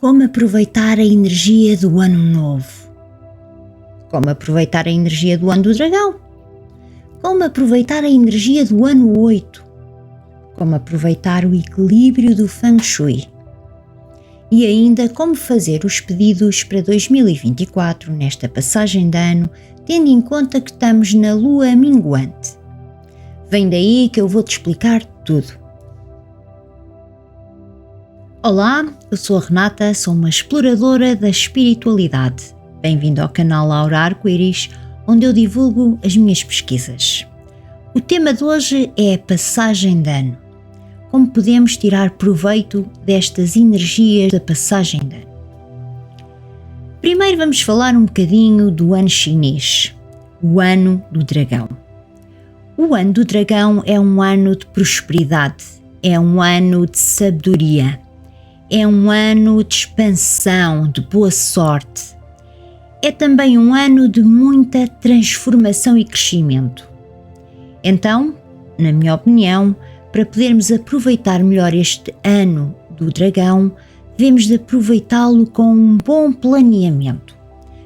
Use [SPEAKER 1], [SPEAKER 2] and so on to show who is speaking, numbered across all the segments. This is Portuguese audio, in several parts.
[SPEAKER 1] Como aproveitar a energia do ano novo? Como aproveitar a energia do ano do dragão? Como aproveitar a energia do ano 8? Como aproveitar o equilíbrio do Feng Shui? E ainda como fazer os pedidos para 2024 nesta passagem de ano, tendo em conta que estamos na lua minguante. Vem daí que eu vou-te explicar tudo. Olá, eu sou a Renata, sou uma exploradora da espiritualidade. Bem-vindo ao canal Aura Arco-Íris, onde eu divulgo as minhas pesquisas. O tema de hoje é a passagem de ano. Como podemos tirar proveito destas energias da passagem de ano? Primeiro vamos falar um bocadinho do ano chinês, o ano do dragão. O ano do dragão é um ano de prosperidade, é um ano de sabedoria, é um ano de expansão, de boa sorte. É também um ano de muita transformação e crescimento. Então, na minha opinião, para podermos aproveitar melhor este ano do dragão, devemos de aproveitá-lo com um bom planeamento.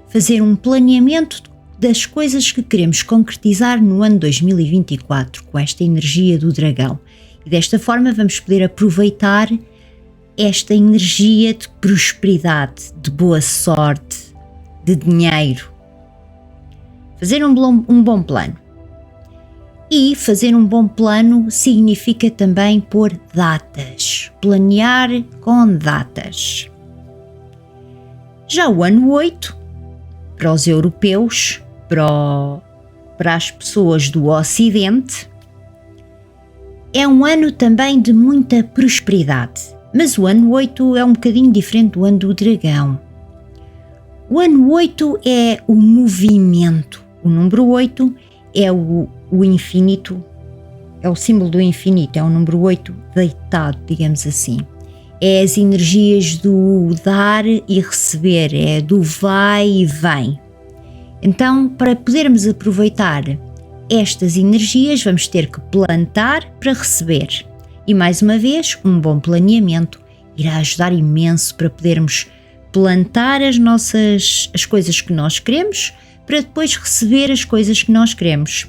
[SPEAKER 1] Fazer um planeamento das coisas que queremos concretizar no ano 2024, com esta energia do dragão. E desta forma vamos poder aproveitar esta energia de prosperidade, de boa sorte, de dinheiro. Fazer um bom plano. E fazer um bom plano significa também pôr datas, planear com datas. Já o ano 8, para os europeus, para as pessoas do Ocidente, é um ano também de muita prosperidade. Mas o ano 8 é um bocadinho diferente do ano do dragão. O ano 8 é o movimento. O número 8 é o infinito, é o símbolo do infinito, é o número 8 deitado, digamos assim. É as energias do dar e receber, é do vai e vem. Então, para podermos aproveitar estas energias, vamos ter que plantar para receber. E mais uma vez, um bom planeamento irá ajudar imenso para podermos plantar as coisas que nós queremos, para depois receber as coisas que nós queremos.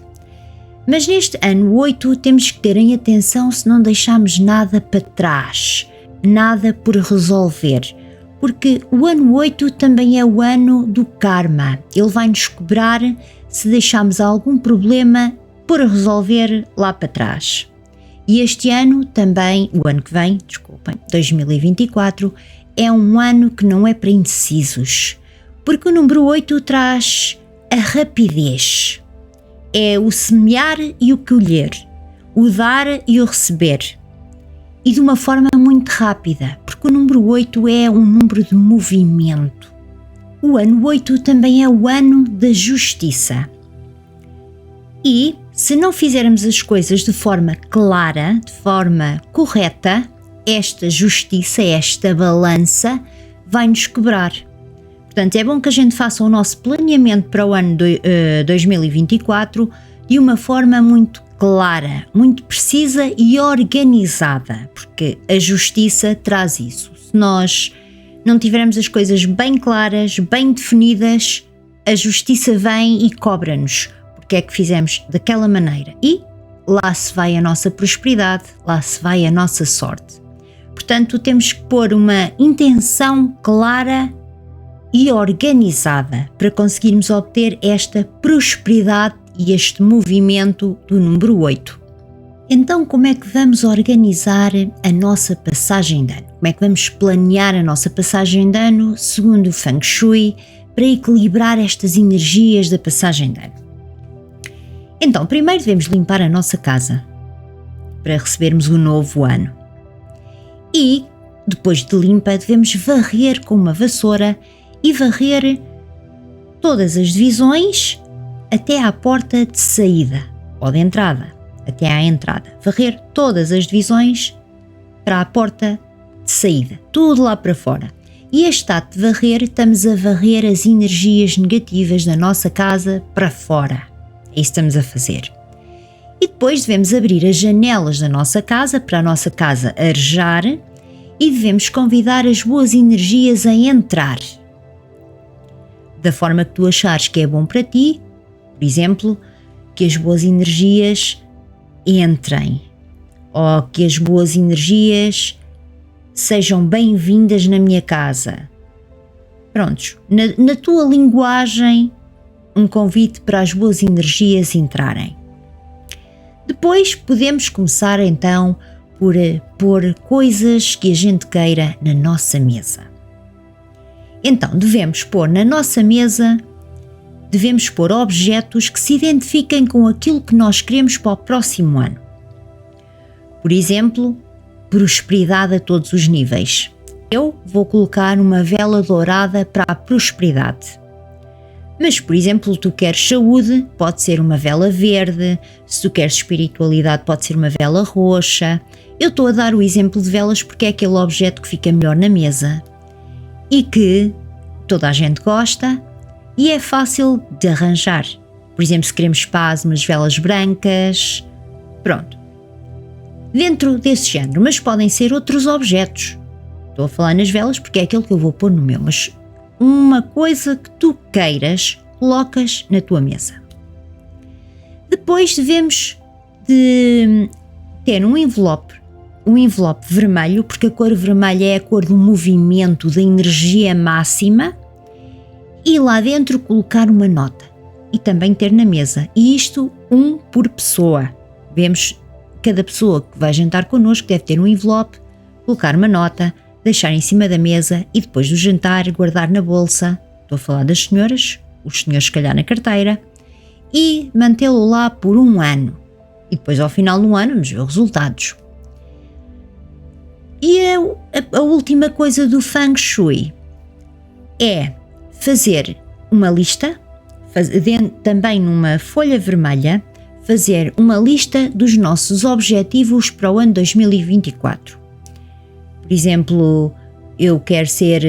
[SPEAKER 1] Mas neste ano 8 temos que ter em atenção se não deixarmos nada para trás, nada por resolver, porque o ano 8 também é o ano do karma. Ele vai nos cobrar se deixarmos algum problema por resolver lá para trás. E este ano também, o ano que vem, 2024, é um ano que não é para indecisos, porque o número 8 traz a rapidez. É o semear e o colher, o dar e o receber. E de uma forma muito rápida, porque o número 8 é um número de movimento. O ano 8 também é o ano da justiça. E se não fizermos as coisas de forma clara, de forma correta, esta justiça, esta balança vai nos cobrar. Portanto, é bom que a gente faça o nosso planeamento para o ano 2024 de uma forma muito clara, muito precisa e organizada, porque a justiça traz isso. Se nós não tivermos as coisas bem claras, bem definidas, a justiça vem e cobra-nos. Porque é que fizemos daquela maneira e lá se vai a nossa prosperidade, lá se vai a nossa sorte. Portanto, temos que pôr uma intenção clara e organizada para conseguirmos obter esta prosperidade e este movimento do número 8. Então, como é que vamos organizar a nossa passagem de ano? Como é que vamos planear a nossa passagem de ano segundo o Feng Shui para equilibrar estas energias da passagem de ano? Então, primeiro devemos limpar a nossa casa para recebermos o novo ano. E, depois de limpa, devemos varrer com uma vassoura e varrer todas as divisões até à porta de saída ou de entrada, até à entrada. Varrer todas as divisões para a porta de saída, tudo lá para fora. E este ato de varrer, estamos a varrer as energias negativas da nossa casa para fora. É isso que estamos a fazer. E depois devemos abrir as janelas da nossa casa para a nossa casa arejar e devemos convidar as boas energias a entrar. Da forma que tu achares que é bom para ti, por exemplo, que as boas energias entrem, ou que as boas energias sejam bem-vindas na minha casa. Prontos, na tua linguagem, um convite para as boas energias entrarem. Depois podemos começar então por pôr coisas que a gente queira na nossa mesa. Então devemos pôr na nossa mesa, devemos pôr objetos que se identifiquem com aquilo que nós queremos para o próximo ano. Por exemplo, prosperidade a todos os níveis. Eu vou colocar uma vela dourada para a prosperidade. Mas, por exemplo, tu queres saúde, pode ser uma vela verde. Se tu queres espiritualidade, pode ser uma vela roxa. Eu estou a dar o exemplo de velas porque é aquele objeto que fica melhor na mesa e que toda a gente gosta e é fácil de arranjar. Por exemplo, se queremos paz, umas velas brancas. Pronto. Dentro desse género, mas podem ser outros objetos. Estou a falar nas velas porque é aquele que eu vou pôr no meu, mas uma coisa que tu queiras, colocas na tua mesa. Depois devemos de ter um envelope vermelho, porque a cor vermelha é a cor do movimento, da energia máxima, e lá dentro colocar uma nota e também ter na mesa, e isto um por pessoa. Vemos cada pessoa que vai jantar connosco deve ter um envelope, colocar uma nota, deixar em cima da mesa e depois do jantar guardar na bolsa, estou a falar das senhoras, os senhores se calhar na carteira, e mantê-lo lá por um ano. E depois ao final do ano vamos ver os resultados. E a última coisa do Feng Shui é fazer uma lista, também numa folha vermelha, fazer uma lista dos nossos objetivos para o ano 2024. Por exemplo, eu quero ser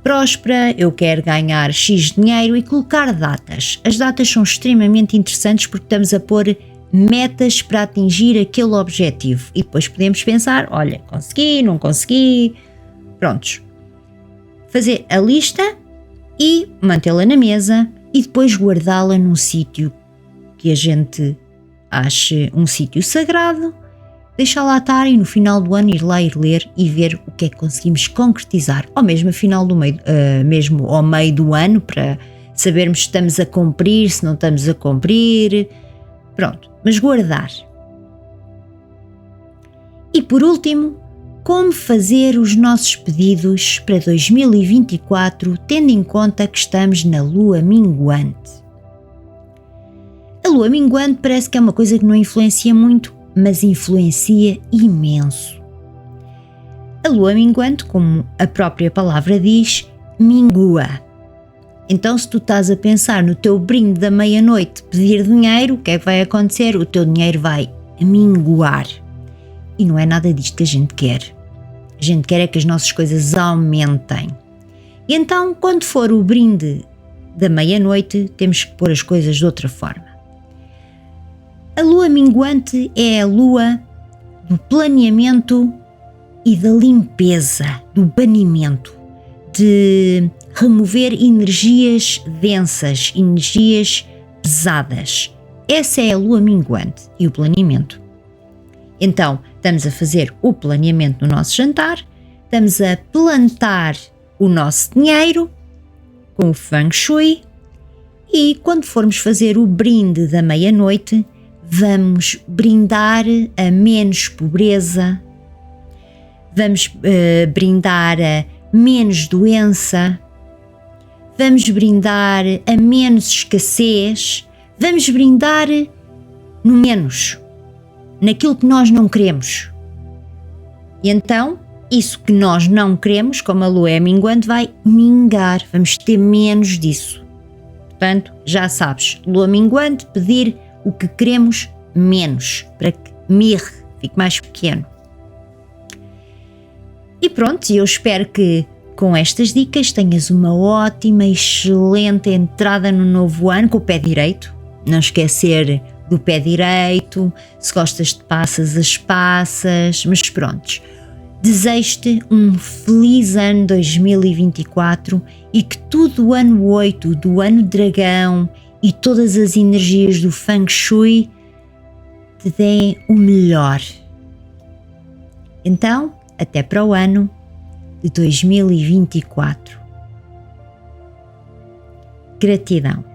[SPEAKER 1] próspera, eu quero ganhar X dinheiro e colocar datas. As datas são extremamente interessantes porque estamos a pôr metas para atingir aquele objetivo e depois podemos pensar, olha, consegui, não consegui, prontos. Fazer a lista e mantê-la na mesa e depois guardá-la num sítio que a gente ache um sítio sagrado, deixar lá estar e no final do ano ir lá ir ler e ver o que é que conseguimos concretizar, ou mesmo mesmo ao meio do ano, para sabermos se estamos a cumprir, se não estamos a cumprir, pronto, mas guardar. E por último, como fazer os nossos pedidos para 2024, tendo em conta que estamos na lua minguante. A lua minguante parece que é uma coisa que não influencia muito, mas influencia imenso. A lua minguante, como a própria palavra diz, mingua. Então, se tu estás a pensar no teu brinde da meia-noite pedir dinheiro, o que é que vai acontecer? O teu dinheiro vai minguar. E não é nada disto que a gente quer. A gente quer é que as nossas coisas aumentem. E então, quando for o brinde da meia-noite, temos que pôr as coisas de outra forma. A lua minguante é a lua do planeamento e da limpeza, do banimento, de remover energias densas, energias pesadas. Essa é a lua minguante e o planeamento. Então, estamos a fazer o planeamento no nosso jantar, estamos a plantar o nosso dinheiro com o Feng Shui e quando formos fazer o brinde da meia-noite, vamos brindar a menos pobreza, vamos brindar a menos doença, vamos brindar a menos escassez, vamos brindar no menos, naquilo que nós não queremos. E então, isso que nós não queremos, como a lua é minguante, vai mingar, vamos ter menos disso. Portanto, já sabes, lua minguante, pedir o que queremos menos, para que mirre, fique mais pequeno. E pronto, eu espero que com estas dicas tenhas uma ótima, excelente entrada no novo ano com o pé direito. Não esquecer do pé direito, se gostas de passas, as passas, mas pronto. Desejo-te um feliz ano 2024 e que tudo o ano 8 do ano dragão e todas as energias do Feng Shui te deem o melhor. Então, até para o ano de 2024. Gratidão.